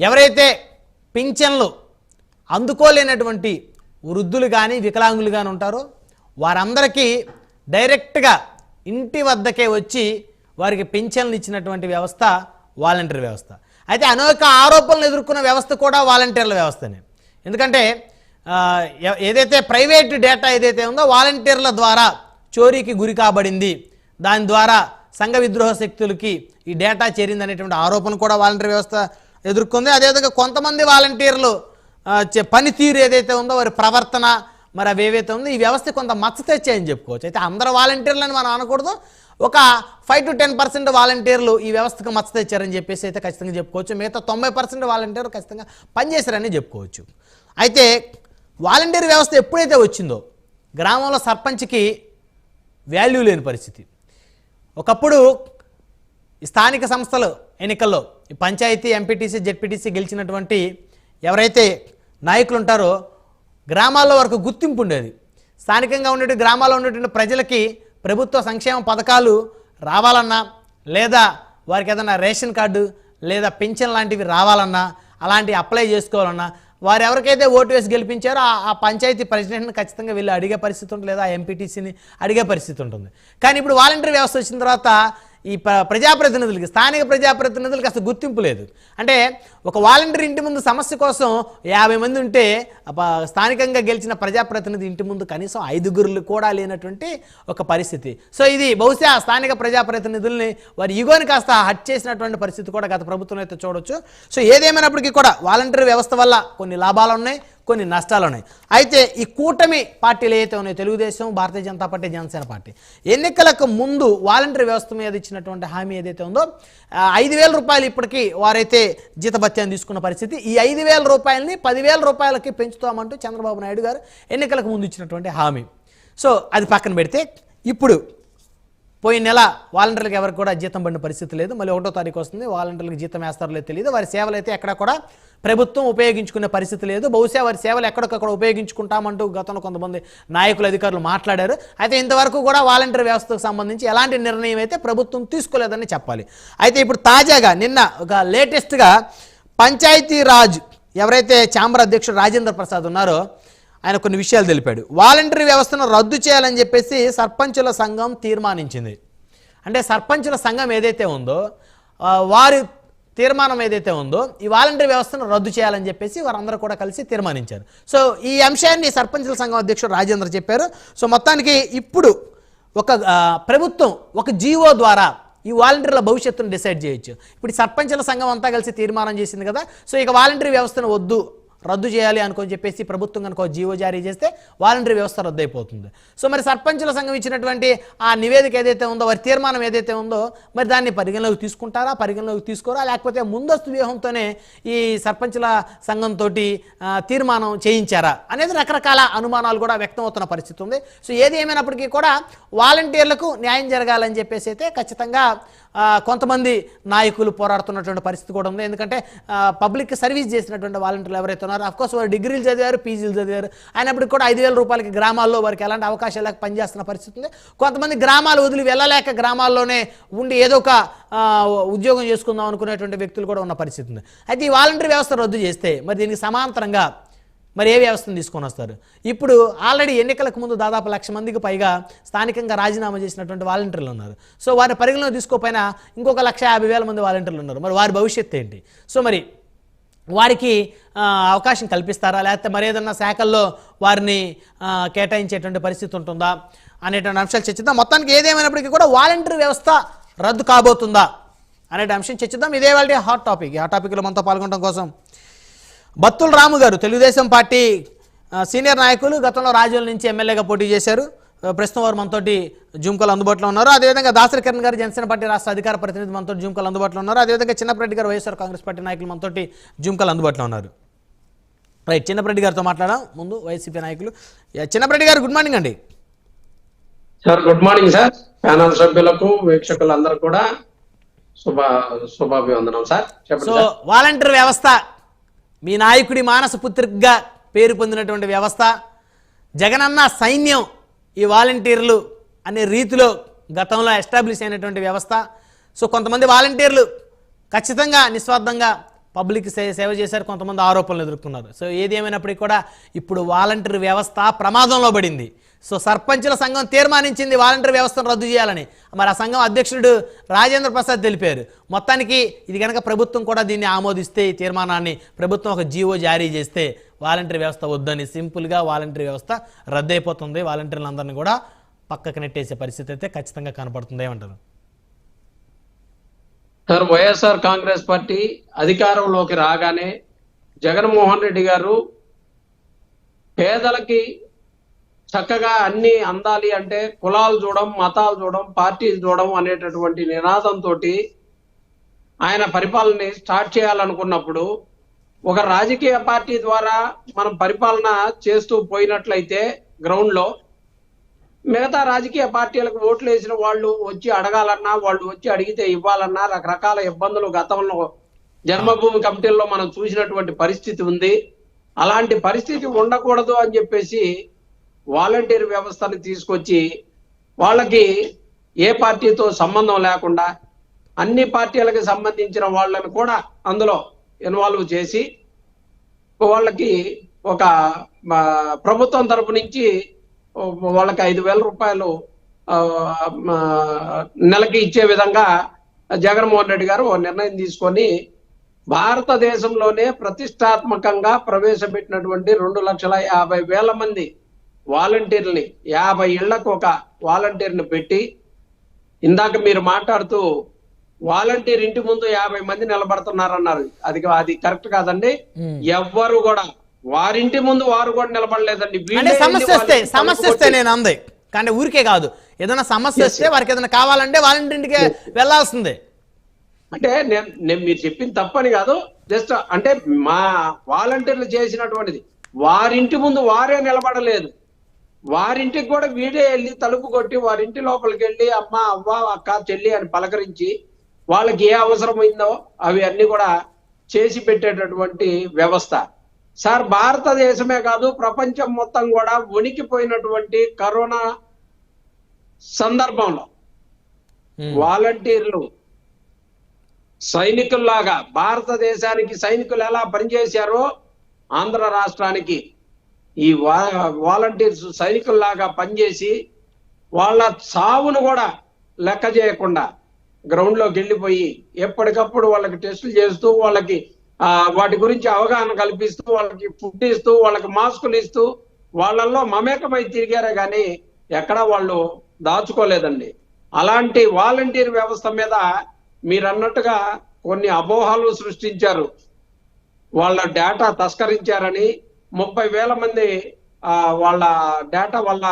ఎవరైతే పింఛన్లు అందుకోలేనటువంటి వృద్ధులు కానీ వికలాంగులు కానీ ఉంటారో వారందరికీ డైరెక్ట్గా ఇంటి వద్దకే వచ్చి వారికి పింఛన్లు ఇచ్చినటువంటి వ్యవస్థ వాలంటీర్ వ్యవస్థ. అయితే అనేక ఆరోపణలు ఎదుర్కొన్న వ్యవస్థ కూడా వాలంటీర్ల వ్యవస్థనే. ఎందుకంటే ఏదైతే ప్రైవేట్ డేటా ఏదైతే ఉందో వాలంటీర్ల ద్వారా చోరీకి గురి కాబడింది, దాని ద్వారా సంఘ విద్రోహ శక్తులకి ఈ డేటా చేరింది అనేటువంటి ఆరోపణలు కూడా వాలంటీర్ వ్యవస్థ ఎదుర్కొంది. అదేవిధంగా కొంతమంది వాలంటీర్లు పనితీరు ఏదైతే ఉందో వారి ప్రవర్తన మరి అవి ఏవైతే ఉందో ఈ వ్యవస్థ కొంత మచ్చ తెచ్చాయని చెప్పుకోవచ్చు. అయితే అందరూ వాలంటీర్లని మనం అనకూడదు, ఒక 5 to 10% వాలంటీర్లు ఈ వ్యవస్థకు మచ్చ తెచ్చారని చెప్పేసి అయితే ఖచ్చితంగా చెప్పుకోవచ్చు. మిగతా 90% వాలంటీర్లు ఖచ్చితంగా పనిచేశారని చెప్పుకోవచ్చు. అయితే వాలంటీర్ వ్యవస్థ ఎప్పుడైతే వచ్చిందో గ్రామంలో సర్పంచ్కి వాల్యూ లేని పరిస్థితి. ఒకప్పుడు స్థానిక సంస్థలు ఎన్నికల్లో పంచాయతీ, ఎంపీటీసీ, జెడ్పీటీసీ గెలిచినటువంటి ఎవరైతే నాయకులు ఉంటారో గ్రామాల్లో వరకు గుర్తింపు ఉండేది. స్థానికంగా ఉండేటువంటి గ్రామాల్లో ఉండేటువంటి ప్రజలకి ప్రభుత్వ సంక్షేమ పథకాలు రావాలన్నా, లేదా వారికి ఏదైనా రేషన్ కార్డు లేదా పెన్షన్ లాంటివి రావాలన్నా, అలాంటివి అప్లై చేసుకోవాలన్నా వారు ఎవరికైతే ఓటు వేసి గెలిపించారో ఆ పంచాయతీ ప్రెసిడెంట్ని ఖచ్చితంగా వీళ్ళు అడిగే పరిస్థితి ఉంటుంది, లేదా ఎంపీటీసీని అడిగే పరిస్థితి ఉంటుంది. కానీ ఇప్పుడు వాలంటీర్ వ్యవస్థ వచ్చిన తర్వాత ఈ ప్రజాప్రతినిధులకి, స్థానిక ప్రజాప్రతినిధులకి అసలు గుర్తింపు లేదు. అంటే ఒక వాలంటీర్ ఇంటి ముందు సమస్య కోసం 50 మంది ఉంటే స్థానికంగా గెలిచిన ప్రజాప్రతినిధి ఇంటి ముందు కనీసం 5 కూడా లేనటువంటి ఒక పరిస్థితి. సో ఇది బహుశా స్థానిక ప్రజాప్రతినిధుల్ని వారి ఈగోని కాస్త హట్ చేసినటువంటి పరిస్థితి కూడా గత ప్రభుత్వం అయితే చూడవచ్చు. సో ఏదేమైనప్పటికీ కూడా వాలంటీర్ వ్యవస్థ వల్ల కొన్ని లాభాలు ఉన్నాయి, కొన్ని నష్టాలు ఉన్నాయి. అయితే ఈ కూటమి పార్టీలు ఏవైతే ఉన్నాయో తెలుగుదేశం, భారతీయ జనతా పార్టీ, జనసేన పార్టీ ఎన్నికలకు ముందు వాలంటీర్ వ్యవస్థ మీద ఇచ్చినటువంటి హామీ ఏదైతే ఉందో 5,000 రూపాయలు ఇప్పటికీ వారైతే జీతభత్యాన్ని తీసుకున్న పరిస్థితి. ఈ 5,000 రూపాయలని 10,000 రూపాయలకి పెంచుతామంటూ చంద్రబాబు నాయుడు గారు ఎన్నికలకు ముందు ఇచ్చినటువంటి హామీ. సో అది పక్కన పెడితే ఇప్పుడు పోయిన నెల వాలంటీర్లకు ఎవరికి కూడా జీతం పడిన పరిస్థితి లేదు. మళ్ళీ 1వ తారీఖు వస్తుంది, వాలంటీర్లకు జీతం వేస్తారో లేదో తెలియదు. వారి సేవలు అయితే ఎక్కడ కూడా ప్రభుత్వం ఉపయోగించుకునే పరిస్థితి లేదు. బహుశా వారి సేవలు ఎక్కడికక్కడ ఉపయోగించుకుంటామంటూ గతంలో కొంతమంది నాయకులు, అధికారులు మాట్లాడారు. అయితే ఇంతవరకు కూడా వాలంటీర్ వ్యవస్థకు సంబంధించి ఎలాంటి నిర్ణయం అయితే ప్రభుత్వం తీసుకోలేదని చెప్పాలి. అయితే ఇప్పుడు తాజాగా నిన్న ఒక లేటెస్ట్గా పంచాయతీరాజ్ ఎవరైతే ఛాంబర్ అధ్యక్షుడు రాజేంద్ర ప్రసాద్ ఉన్నారో ఆయన కొన్ని విషయాలు తెలిపాడు. వాలంటీర్ వ్యవస్థను రద్దు చేయాలని చెప్పేసి సర్పంచుల సంఘం తీర్మానించింది. అంటే సర్పంచుల సంఘం ఏదైతే ఉందో వారి తీర్మానం ఏదైతే ఉందో ఈ వాలంటీర్ వ్యవస్థను రద్దు చేయాలని చెప్పేసి వారందరూ కూడా కలిసి తీర్మానించారు. సో ఈ అంశాన్ని సర్పంచుల సంఘం అధ్యక్షుడు రాజేంద్ర చెప్పారు. సో మొత్తానికి ఇప్పుడు ఒక ప్రభుత్వం ఒక జీవో ద్వారా ఈ వాలంటీర్ల భవిష్యత్తును డిసైడ్ చేయొచ్చు. ఇప్పుడు సర్పంచుల సంఘం అంతా కలిసి తీర్మానం చేసింది కదా, సో ఇక వాలంటీర్ వ్యవస్థను వద్దు, రద్దు చేయాలి అనుకొని చెప్పేసి ప్రభుత్వం కనుక జీవో జారీ చేస్తే వాలంటీర్ వ్యవస్థ రద్దు అయిపోతుంది. సో మరి సర్పంచుల సంఘం ఇచ్చినటువంటి ఆ నివేదిక ఏదైతే ఉందో, వారి తీర్మానం ఏదైతే ఉందో, మరి దాన్ని పరిగణలోకి తీసుకుంటారా, పరిగణలోకి తీసుకోరా, లేకపోతే ముందస్తు వ్యూహంతోనే ఈ సర్పంచుల సంఘంతో తీర్మానం చేయించారా అనేది రకరకాల అనుమానాలు కూడా వ్యక్తం అవుతున్న పరిస్థితి ఉంది. సో ఏది ఏమైనప్పటికీ కూడా వాలంటీర్లకు న్యాయం జరగాలని చెప్పేసి అయితే ఖచ్చితంగా కొంతమంది నాయకులు పోరాడుతున్నటువంటి పరిస్థితి కూడా ఉంది. ఎందుకంటే పబ్లిక్ సర్వీస్ చేసినటువంటి వాలంటీర్లు ఎవరైతే ఉన్నారో అఫ్కోర్స్ వారు డిగ్రీలు చదివారు, పీజీలు చదివారు, అయినప్పటికీ కూడా 5,000 రూపాయలకి గ్రామాల్లో వారికి ఎలాంటి అవకాశాలు లేక పనిచేస్తున్న పరిస్థితి ఉంది. కొంతమంది గ్రామాలు వదిలి వెళ్ళలేక గ్రామాల్లోనే ఉండి ఏదో ఒక ఉద్యోగం చేసుకుందాం అనుకునేటువంటి వ్యక్తులు కూడా ఉన్న పరిస్థితి ఉంది. అయితే ఈ వాలంటీర్ వ్యవస్థ రద్దు చేస్తే మరి దీనికి సమాంతరంగా మరి ఏ వ్యవస్థను తీసుకొని వస్తారు? ఇప్పుడు ఆల్రెడీ ఎన్నికలకు ముందు దాదాపు 1,00,000 మందికి పైగా స్థానికంగా రాజీనామా చేసినటువంటి వాలంటీర్లు ఉన్నారు. సో వారి పరిగణలో తీసుకోపోయినా ఇంకొక 1,50,000 మంది వాలంటీర్లు ఉన్నారు. మరి వారి భవిష్యత్తు ఏంటి? సో మరి వారికి అవకాశం కల్పిస్తారా, లేకపోతే మరి ఏదన్నా శాఖల్లో వారిని కేటాయించేటువంటి పరిస్థితి ఉంటుందా అనేటువంటి అంశాలు చర్చిద్దాం. మొత్తానికి ఏదేమైనప్పటికీ కూడా వాలంటీర్ వ్యవస్థ రద్దు కాబోతుందా అనే అంశం చర్చిద్దాం. ఇదే వాళ్ళ హాట్ టాపిక్. ఆ టాపిక్లో మనతో పాల్గొనడం కోసం బత్తుల రాము గారు తెలుగుదేశం పార్టీ సీనియర్ నాయకులు, గతంలో రాజోల్ నుంచి ఎమ్మెల్యేగా పోటీ చేశారు. ప్రస్తుతం వారు మనతోటి జూమ్ కాల్ అందుబాటులో ఉన్నారు. అదేవిధంగా దాసరి కిరణ్ గారు జనసేన పార్టీ రాష్ట్ర అధికార ప్రతినిధి మనతో జూమ్ కాల్ అందుబాటులో ఉన్నారు. అదేవిధంగా చిన్నప్రెడ్డి గారు వైఎస్ఆర్ కాంగ్రెస్ పార్టీ నాయకులు మనతోటి జూమ్ కాల్ అందుబాటులో ఉన్నారు. రైట్, చిన్నప్రెడ్డి గారితో మాట్లాడడం ముందు వైసీపీ నాయకులు. చిన్నప్రెడ్డి గారు గుడ్ మార్నింగ్ అండి. Sir good morning sir. Panel సభ్యులకు, వీక్షకులందరూ కూడా శుభాభివందనం సార్. సో వాలంటీర్ వ్యవస్థ మీ నాయకుడి మానస పుత్రికగా పేరు పొందినటువంటి వ్యవస్థ, జగనన్న సైన్యం ఈ వాలంటీర్లు అనే రీతిలో గతంలో ఎస్టాబ్లిష్ అయినటువంటి వ్యవస్థ. సో కొంతమంది వాలంటీర్లు ఖచ్చితంగా నిస్వార్థంగా పబ్లిక్ సేవ చేశారు, కొంతమంది ఆరోపణలు ఎదుర్కొన్నారు. సో ఏది ఏమైనప్పటికీ కూడా ఇప్పుడు వాలంటీర్ వ్యవస్థ ప్రమాదంలో పడింది. సో సర్పంచుల సంఘం తీర్మానించింది వాలంటీర్ వ్యవస్థను రద్దు చేయాలని. మరి ఆ సంఘం అధ్యక్షుడు రాజేంద్ర ప్రసాద్ తెలిపారు. మొత్తానికి ఇది కనుక ప్రభుత్వం కూడా దీన్ని ఆమోదిస్తే, ఈ తీర్మానాన్ని ప్రభుత్వం ఒక జీవో జారీ చేస్తే వాలంటీర్ వ్యవస్థ వద్దని, సింపుల్గా వాలంటీర్ వ్యవస్థ రద్దయిపోతుంది. వాలంటీర్లందరినీ కూడా పక్కకు నెట్టేసే పరిస్థితి అయితే ఖచ్చితంగా కనపడుతుంది. ఏమంటారు సార్? వైఎస్ఆర్ కాంగ్రెస్ పార్టీ అధికారంలోకి రాగానే జగన్మోహన్ రెడ్డి గారు పేదలకి చక్కగా అన్ని అందాలి అంటే కులాలు చూడడం, మతాలు చూడడం, పార్టీలు చూడడం అనేటటువంటి నినాదంతో ఆయన పరిపాలనని స్టార్ట్ చేయాలనుకున్నప్పుడు ఒక రాజకీయ పార్టీ ద్వారా మనం పరిపాలన చేస్తూ పోయినట్లయితే గ్రౌండ్ లో మిగతా రాజకీయ పార్టీలకు ఓట్లు వేసిన వాళ్ళు వచ్చి అడగాలన్నా, వాళ్ళు వచ్చి అడిగితే ఇవ్వాలన్నా రకరకాల ఇబ్బందులు గతంలో జన్మభూమి కమిటీల్లో మనం చూసినటువంటి పరిస్థితి ఉంది. అలాంటి పరిస్థితి ఉండకూడదు అని చెప్పేసి వాలంటీర్ వ్యవస్థని తీసుకొచ్చి వాళ్ళకి ఏ పార్టీతో సంబంధం లేకుండా అన్ని పార్టీలకు సంబంధించిన వాళ్ళని కూడా అందులో ఇన్వాల్వ్ చేసి వాళ్ళకి ఒక ప్రభుత్వం తరపు నుంచి వాళ్ళకి 5,000 రూపాయలు నెలకి ఇచ్చే విధంగా జగన్మోహన్ రెడ్డి గారు ఓ నిర్ణయం తీసుకొని భారతదేశంలోనే ప్రతిష్టాత్మకంగా ప్రవేశపెట్టినటువంటి 2,50,000 మంది వాలంటీర్ని 50 ఇళ్లకు ఒక వాలంటీర్ని పెట్టి, ఇందాక మీరు మాట్లాడుతూ వాలంటీర్ ఇంటి ముందు 50 మంది నిలబడుతున్నారన్నారు. అది కరెక్ట్ కాదండి. ఎవ్వరు కూడా వారింటి ముందు వారు కూడా నిలబడలేదండి. సమస్య వస్తే నేను అంది కానీ ఊరికే కాదు, ఏదైనా సమస్య వస్తే వారికి ఏదైనా కావాలంటే వాలంటీర్ ఇంటికి వెళ్లాల్సిందే. అంటే నేను మీరు చెప్పింది తప్పని కాదు, జస్ట్ అంటే మా వాలంటీర్లు చేసినటువంటిది వారింటి ముందు వారే నిలబడలేదు. వారింటికి కూడా వీడే వెళ్ళి తలుపు కొట్టి వారింటి లోపలికి వెళ్ళి అమ్మ, అవ్వ, అక్క, చెల్లి అని పలకరించి వాళ్ళకి ఏ అవసరమైందో అవి అన్ని కూడా చేసి పెట్టేటటువంటి వ్యవస్థ. సార్, భారతదేశమే కాదు ప్రపంచం మొత్తం కూడా వణికిపోయినటువంటి కరోనా సందర్భంలో వాలంటీర్లు సైనికుల్లాగా భారతదేశానికి సైనికులు ఎలా పనిచేశారో ఆంధ్ర రాష్ట్రానికి ఈ వాలంటీర్స్ సైనికుల్లాగా పనిచేసి వాళ్ళ సావును కూడా లెక్క చేయకుండా గ్రౌండ్ లోకి వెళ్ళిపోయి ఎప్పటికప్పుడు వాళ్ళకి టెస్టులు చేస్తూ వాళ్ళకి వాటి గురించి అవగాహన కల్పిస్తూ వాళ్ళకి ఫుడ్ ఇస్తూ వాళ్ళకి మాస్కులు ఇస్తూ వాళ్ళల్లో మమేకమై తిరిగారే కానీ ఎక్కడా వాళ్ళు దాచుకోలేదండి. అలాంటి వాలంటీర్ వ్యవస్థ మీద మీరు అన్నట్టుగా కొన్ని అపోహలు సృష్టించారు. వాళ్ళ డేటా తస్కరించారని, 30,000 మంది వాళ్ళ డేటా వల్ల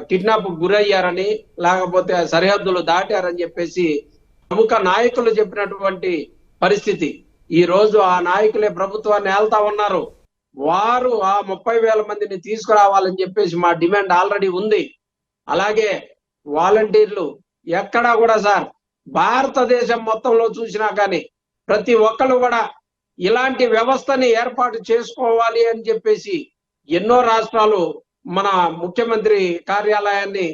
కిడ్నాప్ గురయ్యారని, లేకపోతే సరిహద్దులు దాటారని చెప్పేసి ప్రముఖ నాయకులు చెప్పినటువంటి పరిస్థితి. ఈ రోజు ఆ నాయకులే ప్రభుత్వాన్ని ఏళ్తా ఉన్నారు. వారు ఆ 30,000 మందిని తీసుకురావాలని చెప్పేసి మా డిమాండ్ ఆల్రెడీ ఉంది. అలాగే వాలంటీర్లు ఎక్కడా కూడా సార్ భారతదేశం మొత్తంలో చూసినా కానీ ప్రతి ఒక్కళ్ళు కూడా ఇలాంటి వ్యవస్థని ఏర్పాటు చేసుకోవాలి అని చెప్పేసి ఎన్నో రాష్ట్రాలు మన ముఖ్యమంత్రి కార్యాలయాన్ని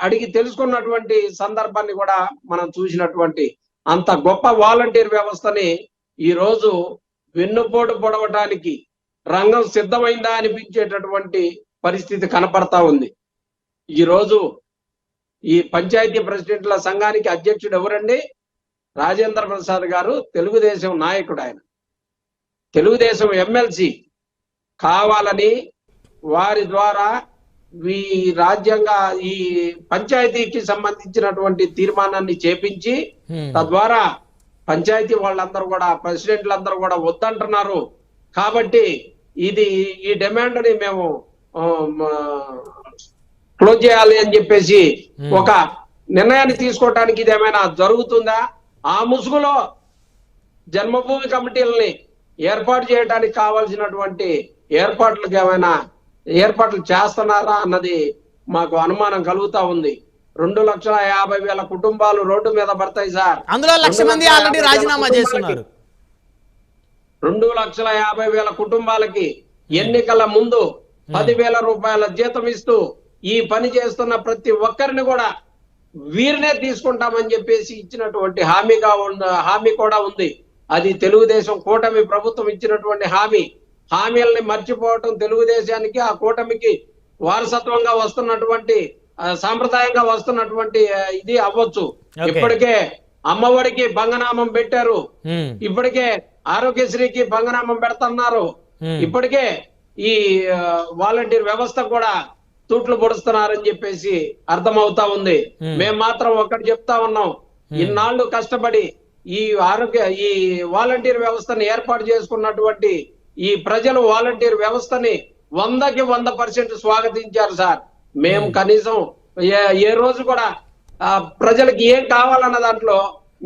అడిగి తెలుసుకున్నటువంటి సందర్భాన్ని కూడా మనం చూసినటువంటి అంత గొప్ప వాలంటీర్ వ్యవస్థని ఈ రోజు వెన్నుపోటు పొడవటానికి రంగం సిద్ధమైందా అనిపించేటటువంటి పరిస్థితి కనపడతా ఉంది. ఈ రోజు ఈ పంచాయతీ ప్రెసిడెంట్ల సంఘానికి అధ్యక్షుడు ఎవరండి? రాజేంద్ర ప్రసాద్ గారు, తెలుగుదేశం నాయకుడు. ఆయన తెలుగుదేశం ఎమ్మెల్సీ కావాలని వారి ద్వారా ఈ రాజ్యాంగ ఈ పంచాయతీకి సంబంధించినటువంటి తీర్మానాన్ని చేపించి తద్వారా పంచాయతీ వాళ్ళందరూ కూడా ప్రెసిడెంట్లందరూ కూడా వద్దంటున్నారు. కాబట్టి ఈ డిమాండ్ ని మేము క్లోజ్ చేయాలి అని చెప్పేసి ఒక నిర్ణయాన్ని తీసుకోవటానికి ఇది ఏమైనా జరుగుతుందా? ఆ ముసుగులో జన్మభూమి కమిటీలని ఏర్పాటు చేయడానికి కావాల్సినటువంటి ఏర్పాట్లకు ఏమైనా ఏర్పాట్లు చేస్తున్నారా అన్నది మాకు అనుమానం కలుగుతా ఉంది. 2,50,000 కుటుంబాలు రోడ్డు మీద పడతాయి సార్. అందులో 1,00,000 మంది ఆల్రెడీ రాజీనామా చేస్తున్నారు. 2,50,000 కుటుంబాలకి ఎన్నికల ముందు 10,000 రూపాయల జీతం ఇస్తూ ఈ పని చేస్తున్న ప్రతి ఒక్కరిని కూడా వీరినే తీసుకుంటామని చెప్పేసి ఇచ్చినటువంటి హామీ కూడా ఉంది. అది తెలుగుదేశం కూటమి ప్రభుత్వం ఇచ్చినటువంటి హామీలని మర్చిపోవటం తెలుగుదేశానికి ఆ కూటమికి వారసత్వంగా వస్తున్నటువంటి సాంప్రదాయంగా వస్తున్నటువంటి ఇది అవ్వచ్చు. ఇప్పటికే అమ్మఒడికి భంగనామం పెట్టారు, ఇప్పటికే ఆరోగ్యశ్రీకి భంగనామం పెడుతున్నారు, ఇప్పటికే ఈ వాలంటీర్ వ్యవస్థ కూడా తూట్లు పొడుస్తున్నారని చెప్పేసి అర్థమవుతా ఉంది. మేము మాత్రం ఒకటి చెప్తా ఉన్నాం, ఇన్నాళ్ళు కష్టపడి ఈ వాలంటీర్ వ్యవస్థని ఏర్పాటు చేసుకున్నటువంటి ఈ ప్రజలు వాలంటీర్ వ్యవస్థని 100% స్వాగతించారు సార్. మేము కనీసం ఏ రోజు కూడా ప్రజలకు ఏం కావాలన్న దాంట్లో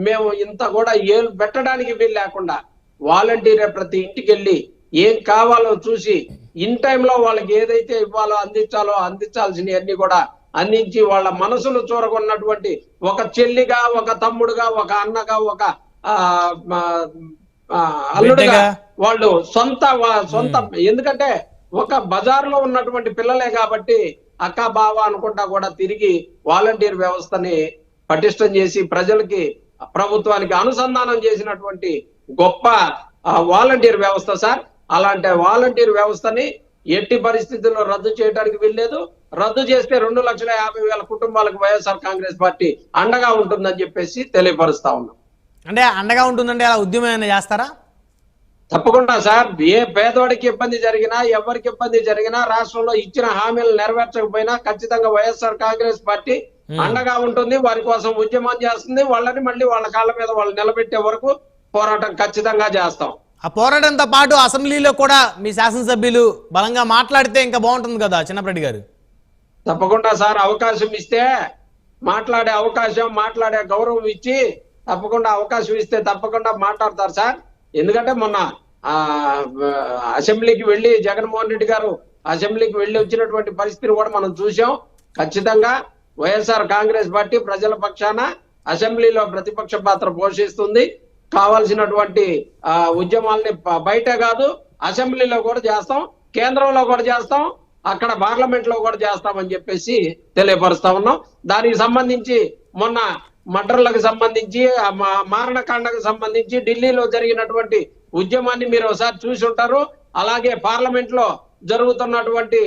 మేము ఇంత కూడా ఏలు పెట్టడానికి వీలు లేకుండా వాలంటీరే ప్రతి ఇంటికి వెళ్ళి ఏం కావాలో చూసి ఇన్ టైంలో వాళ్ళకి ఏదైతే ఇవ్వాలో అందించాల్సినవన్నీ కూడా అందించి వాళ్ళ మనసులు చూరగొన్నటువంటి ఒక చెల్లిగా, ఒక తమ్ముడుగా, ఒక అన్నగా, ఒక అల్లుడుగా వాళ్ళు సొంత ఎందుకంటే ఒక బజార్లో ఉన్నటువంటి పిల్లలే కాబట్టి అక్క బావ అనుకుంటా కూడా తిరిగి వాలంటీర్ వ్యవస్థని పటిష్టం చేసి ప్రజలకి ప్రభుత్వానికి అనుసంధానం చేసినటువంటి గొప్ప వాలంటీర్ వ్యవస్థ సార్. అలాంటి వాలంటీర్ వ్యవస్థని ఎట్టి పరిస్థితుల్లో రద్దు చేయడానికి వీల్లేదు. రద్దు చేస్తే 2,50,000 కుటుంబాలకు వైఎస్ఆర్ కాంగ్రెస్ పార్టీ అండగా ఉంటుందని చెప్పేసి తెలియపరుస్తా ఉన్నాం. అంటే అండగా ఉంటుందంటే అలా ఉద్యమం ఏమైనా చేస్తారా? తప్పకుండా సార్. ఏ పేదవాడికి ఇబ్బంది జరిగినా, ఎవరికి ఇబ్బంది జరిగినా, రాష్ట్రంలో ఇచ్చిన హామీలు నెరవేర్చకపోయినా ఖచ్చితంగా వైఎస్ఆర్ కాంగ్రెస్ పార్టీ అండగా ఉంటుంది. వారి కోసం ఉద్యమం చేస్తుంది. వాళ్ళని మళ్ళీ వాళ్ళ కాళ్ళ మీద వాళ్ళు నిలబెట్టే వరకు పోరాటం ఖచ్చితంగా చేస్తాం. ఆ పోరాటంతో పాటు అసెంబ్లీలో కూడా మీ శాసనసభ్యులు బలంగా మాట్లాడితే ఇంకా బాగుంటుంది కదా చిన్నప్పరెడ్డి గారు. తప్పకుండా సార్. అవకాశం ఇస్తే మాట్లాడే అవకాశం, మాట్లాడే గౌరవం ఇచ్చి తప్పకుండా అవకాశం ఇస్తే తప్పకుండా మాట్లాడతారు సార్. ఎందుకంటే మొన్న అసెంబ్లీకి వెళ్ళి జగన్మోహన్ రెడ్డి గారు అసెంబ్లీకి వెళ్ళి వచ్చినటువంటి పరిస్థితిని కూడా మనం చూసాం. ఖచ్చితంగా వైఎస్ఆర్ కాంగ్రెస్ పార్టీ ప్రజల పక్షాన అసెంబ్లీలో ప్రతిపక్ష పాత్ర పోషిస్తుంది. కావాల్సినటువంటి ఉద్యమాలని బయట కాదు అసెంబ్లీలో కూడా చేస్తాం, కేంద్రంలో కూడా చేస్తాం, అక్కడ పార్లమెంట్ లో కూడా చేస్తామని చెప్పేసి తెలియపరుస్తా ఉన్నాం. దానికి సంబంధించి మొన్న మర్డర్లకు సంబంధించి, మారణకాండకు సంబంధించి ఢిల్లీలో జరిగినటువంటి ఉద్యమాన్ని మీరు ఒకసారి చూసి ఉంటారు. అలాగే పార్లమెంట్ లో జరుగుతున్నటువంటి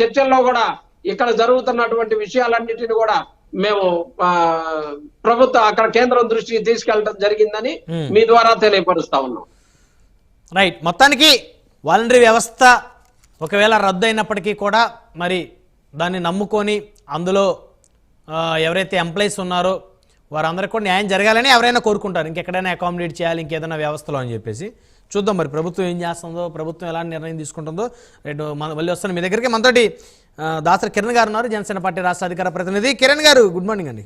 చర్చల్లో కూడా ఇక్కడ జరుగుతున్నటువంటి విషయాలన్నిటిని కూడా మేము అక్కడ కేంద్రం దృష్టికి తీసుకెళ్లడం జరిగిందని మీ ద్వారా తెలియపరుస్తా ఉన్నాం. రైట్. మొత్తానికి వాలంటరీ వ్యవస్థ ఒకవేళ రద్దు అయినప్పటికీ కూడా మరి దాన్ని నమ్ముకొని అందులో ఎవరైతే ఎంప్లాయీస్ ఉన్నారో వారందరికీ కూడా న్యాయం జరగాలని ఎవరైనా కోరుకుంటారు. ఇంకెక్కడైనా అకామిడేట్ చేయాలి ఇంకేదైనా వ్యవస్థలో అని చెప్పేసి చూద్దాం మరి ప్రభుత్వం ఏం చేస్తుందో, ప్రభుత్వం ఎలాంటి నిర్ణయం తీసుకుంటుందో. రేపు మళ్ళీ వస్తాను మీ దగ్గరికి. మనతోటి దాసరి కిరణ్ గారు ఉన్నారు, జనసేన పార్టీ రాష్ట్ర అధికార ప్రతినిధి. కిరణ్ గారు గుడ్ మార్నింగ్ అండి.